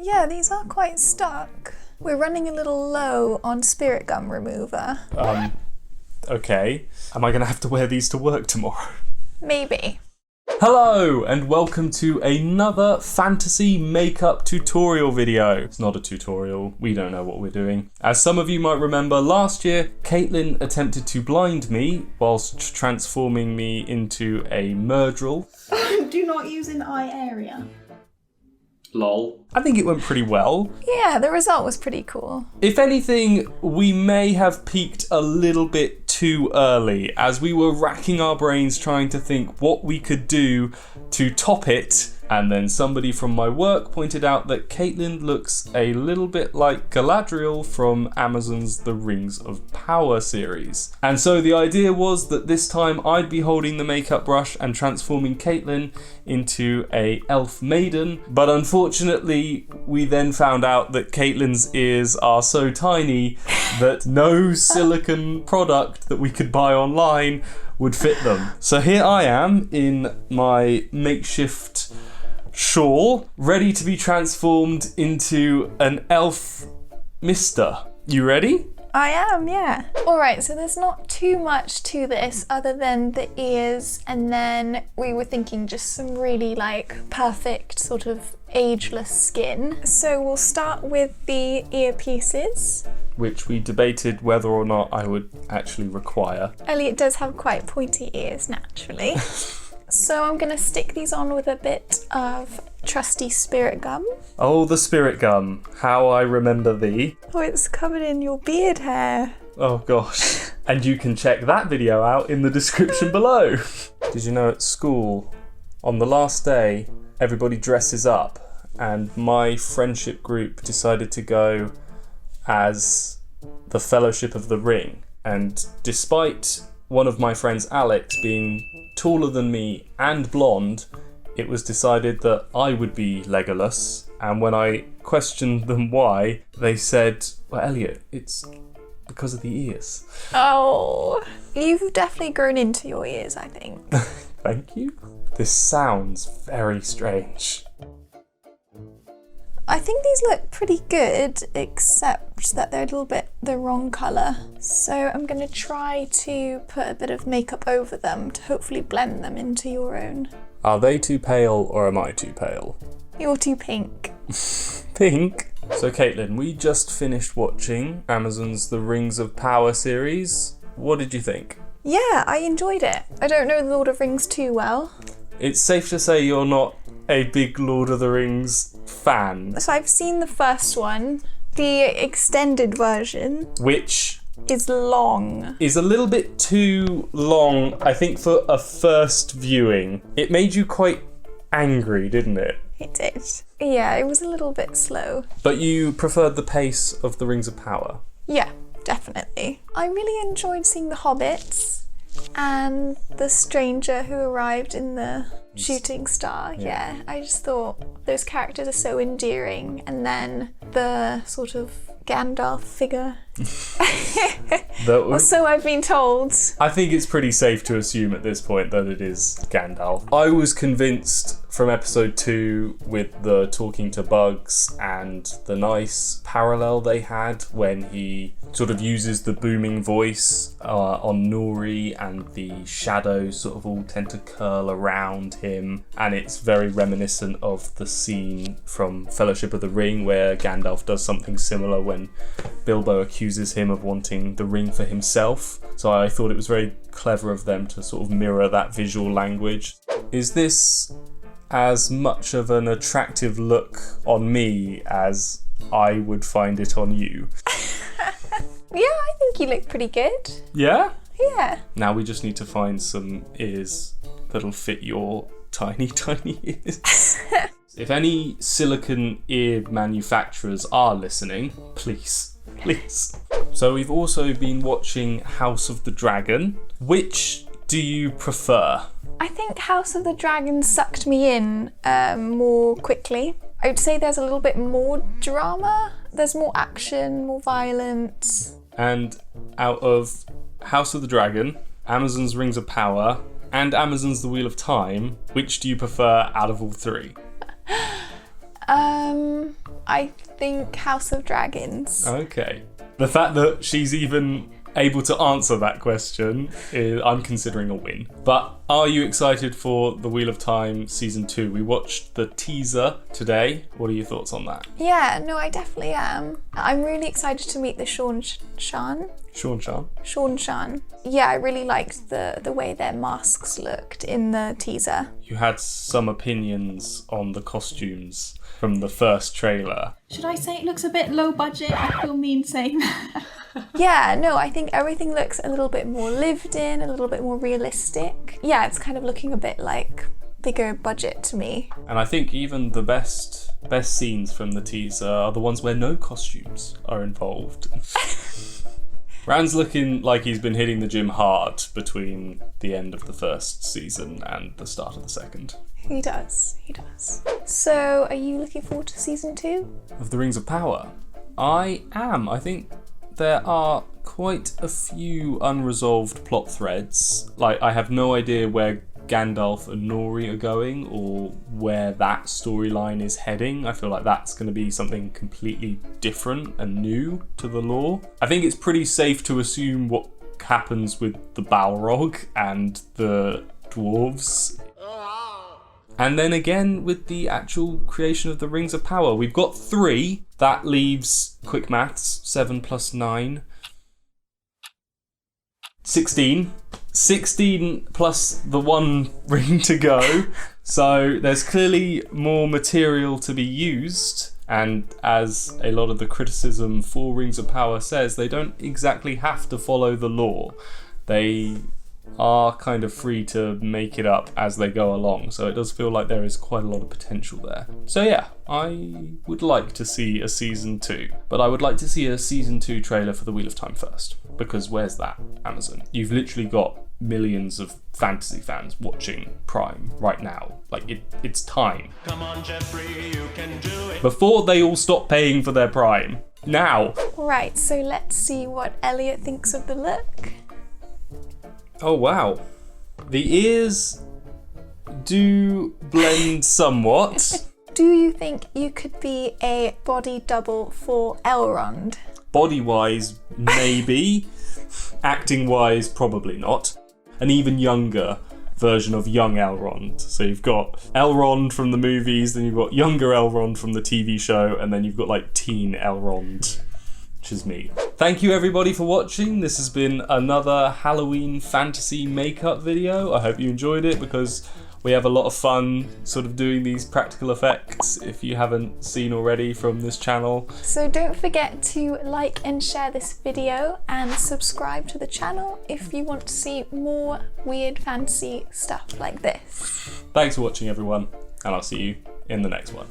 Yeah, these are quite stuck. We're running a little low on spirit gum remover. Okay. Am I going to have to wear these to work tomorrow? Maybe. Hello, and welcome to another fantasy makeup tutorial video. It's not a tutorial, we don't know what we're doing. As some of you might remember, last year, Caitlin attempted to blind me whilst transforming me into a Murdrel. Do not use in eye area. Lol. I think it went pretty well. Yeah, the result was pretty cool. If anything, we may have peaked a little bit too early as we were racking our brains trying to think what we could do to top it. And then somebody from my work pointed out that Caitlin looks a little bit like Galadriel from Amazon's The Rings of Power series. And so the idea was that this time I'd be holding the makeup brush and transforming Caitlin into a elf maiden. But unfortunately, we then found out that Caitlin's ears are so tiny that no silicone product that we could buy online would fit them. So here I am in my makeshift shawl, ready to be transformed into an elf mister. You ready? I am, yeah. Alright, so there's not too much to this other than the ears, and then we were thinking just some really perfect sort of ageless skin. So we'll start with the earpieces, which we debated whether or not I would actually require. Elliot does have quite pointy ears naturally. So I'm going to stick these on with a bit of trusty spirit gum. Oh, the spirit gum. How I remember thee. Oh, it's covered in your beard hair. Oh gosh. And you can check that video out in the description below. Did you know at school, on the last day, everybody dresses up, and my friendship group decided to go as the Fellowship of the Ring. And despite one of my friends, Alex, being taller than me and blonde, it was decided that I would be Legolas. And when I questioned them why, they said, well, Elliot, it's because of the ears. Oh, you've definitely grown into your ears, I think. Thank you. This sounds very strange. I think these look pretty good, except that they're a little bit the wrong colour. So I'm going to try to put a bit of makeup over them to hopefully blend them into your own. Are they too pale or am I too pale? You're too pink. Pink? So Caitlin, we just finished watching Amazon's The Rings of Power series. What did you think? Yeah, I enjoyed it. I don't know The Lord of Rings too well. It's safe to say you're not a big Lord of the Rings fan. So I've seen the first one, the extended version, which is long. Is a little bit too long, I think, for a first viewing. It made you quite angry, didn't it? It did. Yeah, it was a little bit slow. But you preferred the pace of The Rings of Power? Yeah, definitely. I really enjoyed seeing the hobbits and the stranger who arrived in the shooting star. Yeah, I just thought those characters are so endearing, and then the sort of Gandalf figure. Or so I've been told. I think it's pretty safe to assume at this point that it is Gandalf. I was convinced from episode 2 with the talking to bugs and the nice parallel they had when he sort of uses the booming voice on Nuri, and the shadows sort of all tend to curl around him, and it's very reminiscent of the scene from Fellowship of the Ring where Gandalf does something similar when Bilbo accuses him of wanting the ring for himself. So I thought it was very clever of them to sort of mirror that visual language. Is this as much of an attractive look on me as I would find it on you? Yeah, I think you look pretty good. Yeah? Yeah. Now we just need to find some ears that'll fit your tiny, tiny ears. If any silicone ear manufacturers are listening, please. So we've also been watching House of the Dragon. Which do you prefer? I think House of the Dragon sucked me in more quickly. I would say there's a little bit more drama. There's more action, more violence. And out of House of the Dragon, Amazon's Rings of Power, and Amazon's The Wheel of I think House of Dragons. Okay. The fact that she's even able to answer that question, I'm considering a win. But are you excited for The Wheel of Time Season 2? We watched the teaser today. What are your thoughts on that? Yeah, no, I definitely am. I'm really excited to meet the Sean Shan. Yeah, I really liked the way their masks looked in the teaser. You had some opinions on the costumes from the first trailer. Should I say it looks a bit low budget? I feel mean saying that. Yeah, no, I think everything looks a little bit more lived in, a little bit more realistic. Yeah, it's kind of looking a bit like bigger budget to me. And I think even the best scenes from the teaser are the ones where no costumes are involved. Rand's looking like he's been hitting the gym hard between the end of the first season and the start of the second. He does. So, are you looking forward to Season 2? Of the Rings of Power? I am. I think there are quite a few unresolved plot threads. Like, I have no idea where Gandalf and Nori are going or where that storyline is heading. I feel like that's going to be something completely different and new to the lore. I think it's pretty safe to assume what happens with the Balrog and the dwarves. And then again with the actual creation of the Rings of Power. We've got 3. That leaves, quick maths, 7 plus 9. 16. 16 plus the 1 ring to go. So there's clearly more material to be used. And as a lot of the criticism for Rings of Power says, they don't exactly have to follow the lore. They are kind of free to make it up as they go along, so it does feel like there is quite a lot of potential there. So yeah, I would like to see a Season 2, but I would like to see a Season 2 trailer for The Wheel of Time first, because where's that, Amazon? You've literally got millions of fantasy fans watching Prime right now. Like, it's time. Come on, Jeffrey, you can do it. Before they all stop paying for their Prime. Now! Right, so let's see what Elliot thinks of the look. Oh wow. The ears do blend somewhat. Do you think you could be a body double for Elrond? Body-wise, maybe. Acting-wise, probably not. An even younger version of young Elrond. So you've got Elrond from the movies, then you've got younger Elrond from the TV show, and then you've got like teen Elrond, which is me. Thank you everybody for watching. This has been another Halloween fantasy makeup video. I hope you enjoyed it because we have a lot of fun sort of doing these practical effects if you haven't seen already from this channel. So don't forget to like and share this video and subscribe to the channel if you want to see more weird fantasy stuff like this. Thanks for watching everyone, and I'll see you in the next one.